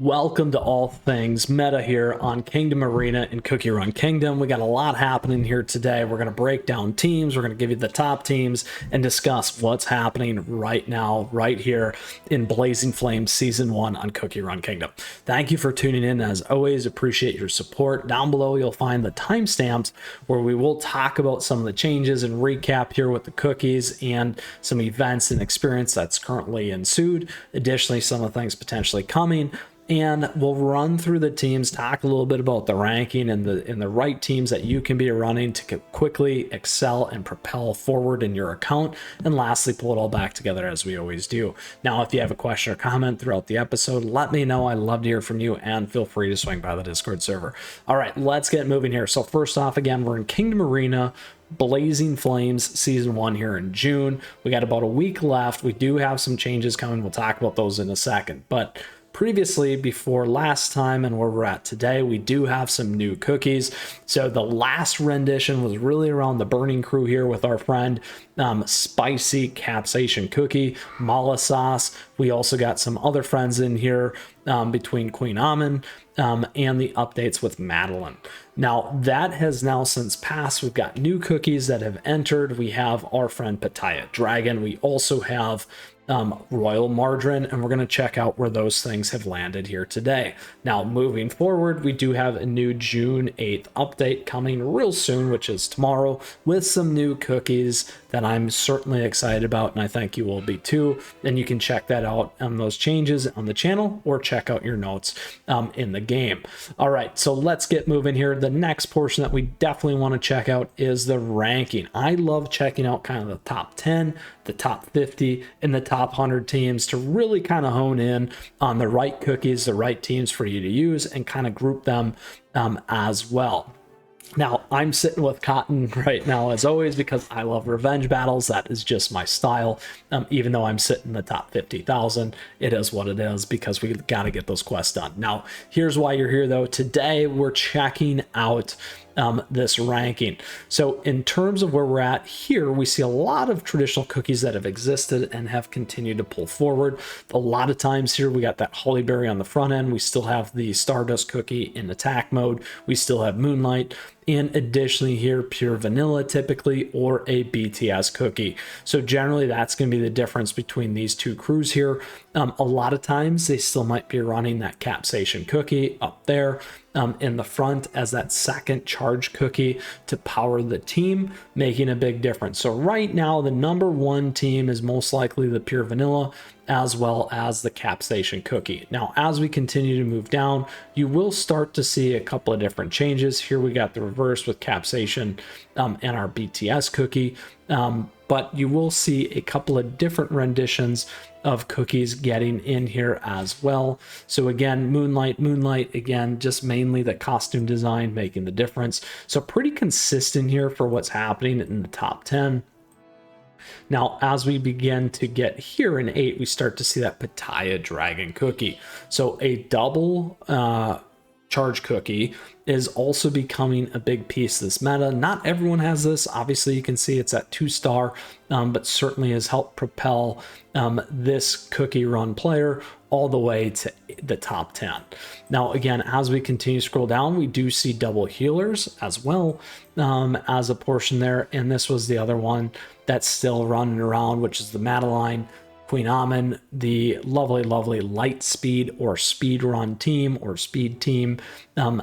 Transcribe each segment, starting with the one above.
Welcome to all things meta here on Kingdom Arena in CookieRun Kingdom. We got a lot happening here today. We're going to break down teams. We're going to give you the top teams and discuss what's happening right now, right here in Blazing Flames Season 1 on CookieRun Kingdom. Thank you for tuning in. As always, appreciate your support. Down below, you'll find the timestamps where we will talk about some of the changes and recap here with the cookies and some events and experience that's currently ensued. Additionally, some of the things potentially coming. And we'll run through the teams, talk a little bit about the ranking and the right teams that you can be running to quickly excel and propel forward in your account. And lastly, pull it all back together as we always do. Now, if you have a question or comment throughout the episode, let me know. I'd love to hear from you, and feel free to swing by the Discord server. All right, let's get moving here. So first off, again, we're in Kingdom Arena, Blazing Flames Season 1 here in June. We got about a week left. We do have some changes coming. We'll talk about those in a second. But previously, before last time and where we're at today, we do have some new cookies. So the last rendition was really around the Burning Crew here with our friend Spicy Capsation Cookie, Mala Sauce. We also got some other friends in here between Queen Amin and the updates with Madeline. Now that has now since passed. We've got new cookies that have entered. We have our friend Pataya Dragon. We also have Royal Margarine, and we're going to check out where those things have landed here today. Now, moving forward, we do have a new June 8th update coming real soon, which is tomorrow, with some new cookies that I'm certainly excited about, and I think you will be too. And you can check that out on those changes on the channel, or check out your notes in the game. All right, so let's get moving here. The next portion that we definitely want to check out is the ranking. I love checking out kind of the top 10, the top 50, and the top 100 teams to really kind of hone in on the right cookies, the right teams for you to use, and kind of group them as well. Now, I'm sitting with Cotton right now, as always, because I love revenge battles. That is just my style. Even though I'm sitting in the top 50,000, it is what it is, because we got to get those quests done. Now, here's why you're here, though. Today, we're checking out this ranking. So in terms of where we're at here, we see a lot of traditional cookies that have existed and have continued to pull forward. A lot of times here, we got that Hollyberry on the front end. We still have the Stardust cookie in attack mode. We still have Moonlight. And additionally here, pure vanilla typically, or a BTS cookie. So generally that's going to be the difference between these two crews here. A lot of times they still might be running that Capsation cookie up there in the front as that second charge cookie to power the team, making a big difference. So right now the number one team is most likely the pure vanilla, as well as the Capsation cookie. Now, as we continue to move down, you will start to see a couple of different changes. Here we got the reverse with Capsation and our BTS cookie, but you will see a couple of different renditions of cookies getting in here as well. So again, Moonlight, again, just mainly the costume design making the difference. So pretty consistent here for what's happening in the top 10. Now, as we begin to get here in 8, we start to see that Pataya Dragon cookie. So a double charge cookie is also becoming a big piece of this meta. Not everyone has this. Obviously, you can see it's at 2-star, but certainly has helped propel this cookie run player all the way to the top 10. Now, again, as we continue to scroll down, we do see double healers as well as a portion there. And this was the other one that's still running around, which is the Madeline, Queen Amin, the lovely light speed or speed run team or speed team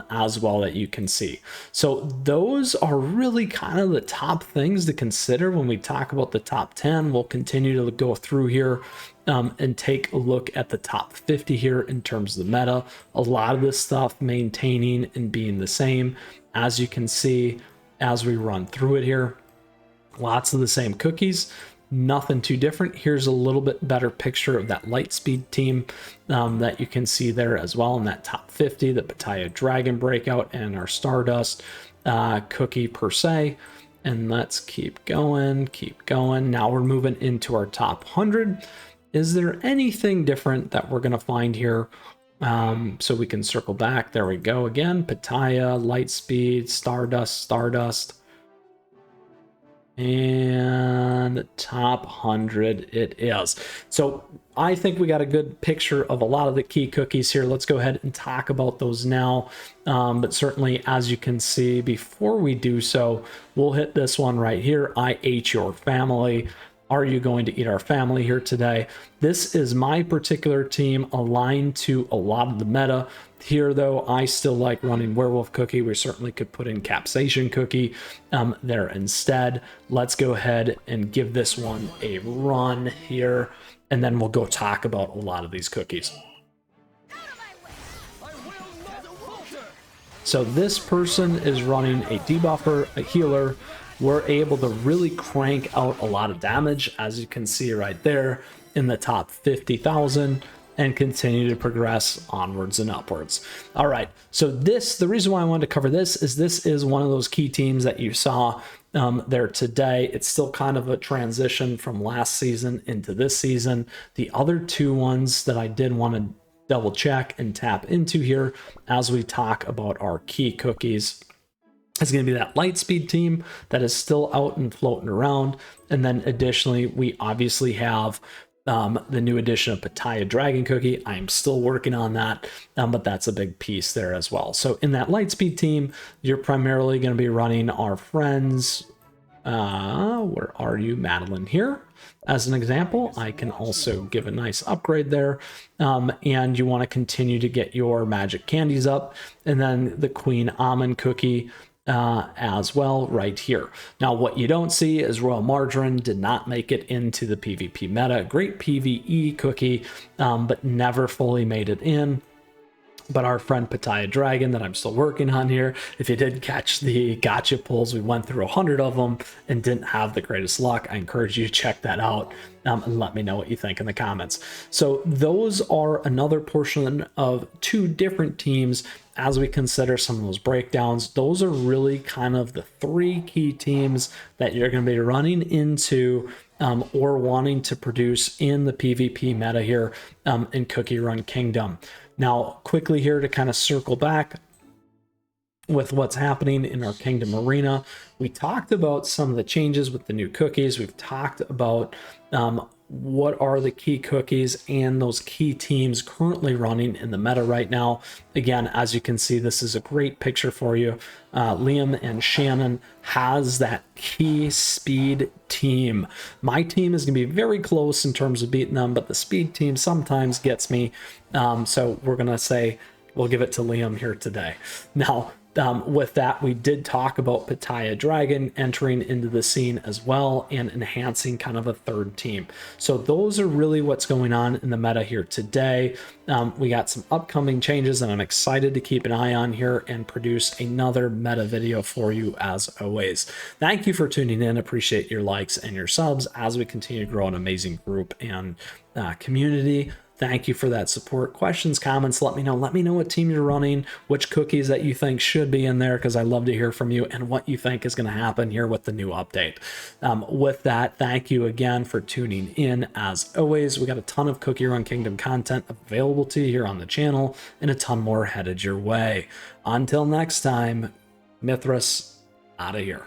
as well that you can see. So those are really kind of the top things to consider when we talk about the top 10. We'll continue to go through here and take a look at the top 50 here in terms of the meta. A lot of this stuff maintaining and being the same, as you can see as we run through it here. Lots of the same cookies, nothing too different. Here's a little bit better picture of that Lightspeed team that you can see there as well in that top 50, the Pataya Dragon breakout and our Stardust cookie per se. And let's keep going. Now we're moving into our top 100. Is there anything different that we're going to find here? So we can circle back. There we go again. Pataya, Lightspeed, Stardust. And top 100 it is. So I think we got a good picture of a lot of the key cookies here. Let's go ahead and talk about those now. But certainly, as you can see, before we do so, we'll hit this one right here. I ate your family. Are you going to eat our family here today? This is my particular team aligned to a lot of the meta. Here, though, I still like running Werewolf Cookie. We certainly could put in Capsation Cookie there instead. Let's go ahead and give this one a run here, and then we'll go talk about a lot of these cookies. So this person is running a debuffer, a healer. We're able to really crank out a lot of damage, as you can see right there in the top 50,000, and continue to progress onwards and upwards. All right, so the reason why I wanted to cover this is one of those key teams that you saw there today. It's still kind of a transition from last season into this season. The other two ones that I did want to double check and tap into here as we talk about our key cookies is going to be that Lightspeed team that is still out and floating around. And then additionally, we obviously have the new addition of Pataya Dragon Cookie. I'm still working on that, but that's a big piece there as well. So in that Lightspeed team, you're primarily going to be running our friends. Where are you, Madeline here? As an example, I can also give a nice upgrade there. And you want to continue to get your magic candies up. And then the Queen Almond Cookie as well right here. Now what you don't see is Royal Margarine did not make it into the PvP meta. Great PvE cookie, but never fully made it in. But our friend Pataya Dragon that I'm still working on here, if you did catch the gotcha pulls, we went through 100 of them and didn't have the greatest luck. I encourage you to check that out and let me know what you think in the comments. So those are another portion of two different teams as we consider some of those breakdowns. Those are really kind of the three key teams that you're going to be running into or wanting to produce in the PvP meta here in CookieRun Kingdom. Now, quickly here to kind of circle back with what's happening in our Kingdom Arena. We talked about some of the changes with the new cookies. We've talked about what are the key cookies and those key teams currently running in the meta right now. Again, as you can see, this is a great picture for you. Liam and Shannon has that key speed team. My team is going to be very close in terms of beating them, but the speed team sometimes gets me. So we're going to say we'll give it to Liam here today. Now, with that, we did talk about Pataya Dragon entering into the scene as well and enhancing kind of a third team. So those are really what's going on in the meta here today. We got some upcoming changes and I'm excited to keep an eye on here and produce another meta video for you as always. Thank you for tuning in. Appreciate your likes and your subs as we continue to grow an amazing group and community. Thank you for that support. Questions, comments, let me know. Let me know what team you're running, which cookies that you think should be in there, because I love to hear from you, and what you think is going to happen here with the new update. With that, thank you again for tuning in. As always, we got a ton of CookieRun Kingdom content available to you here on the channel, and a ton more headed your way. Until next time, Mythras out of here.